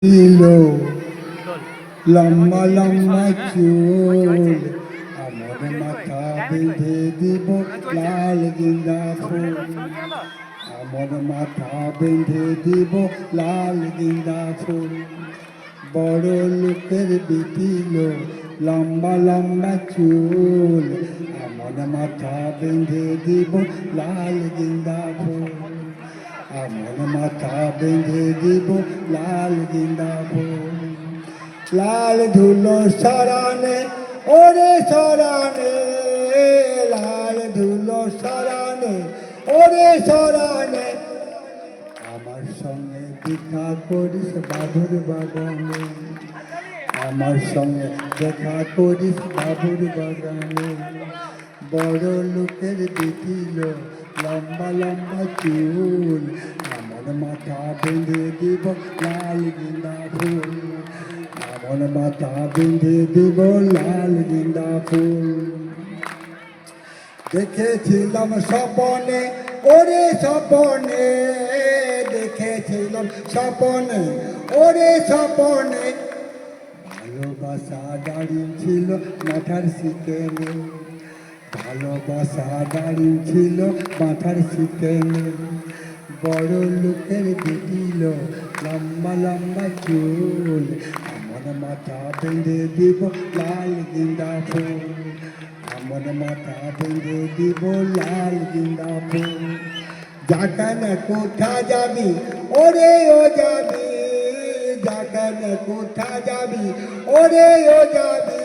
ছিল লম্বা লম্বা চুল, আমার মাথা বেঁধে দিব লাল গেঁদা ফুল, আমার মাথা বেঁধে দিব লাল গেঁদা ফুল। বড় লোকের বিটিল লম্বা লম্বা চুল, আমার মাথা বেঁধে দিব লাল গেঁদা ফুল, আমার মাথা বেঁধে দিব লাল গেঁদা ফুল। লাল ধুলো সরানে ওরে সরানে, লাল ধুলো সরানে ওরে সরানে, আমার সঙ্গে দেখা করিস বাবুর বাগানে, আমার সঙ্গে দেখা করিস বাবুর বাগানে। বড় লোকের বিটিল লম্বা লম্বা চুল, আমার মাথা বেঁধে দিব লাল গেঁদা ফুল, আমার মাথা বেঁধে দিব লাল গেঁদা ফুল। দেখেছিলাম স্বপনে ওরে স্বপনে, দেখেছিলাম স্বপনে ওরে স্বপনে, ভালোবাসা দাঁড়িয়ে ছিল মাথার শিকেনে, ভালোবাসা দাঁড়িয়ে ছিল মাথার শিকেনে। বড় লোকের বিটিল লম্বা লম্বা চুল, আমার মাথা বেঁধে দিব লাল গেঁদা ফুল, আমার মাথা বেঁধে দিব লাল গেঁদা ফুল। যেখানে কোথা যাবি ওরে ও যাবি, যেখানে কোথা যাবি ওরে ও যাবি,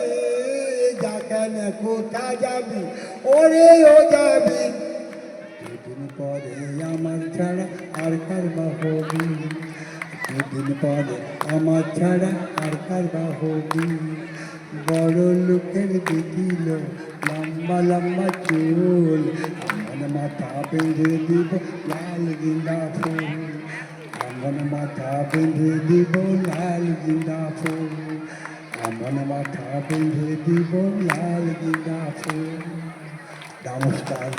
যেখানে কোথা যাবি ওরে ও যাবি। দুদিন পরে আমার ছাড়া আর কার বা হবি, দুদিন পরে আমার ছাড়া আর কার বা হবি। বড় লোকের বিটিল লম্বা লম্বা চুল, আমার মাথা বেঁধে দিব লাল গেঁদা ফুল, আমার মাথা বেঁধে দিব লাল গেঁদা ফুল, আমার মাথা বেঁধে দিব লাল গেঁদা ফুল। নমস্কার।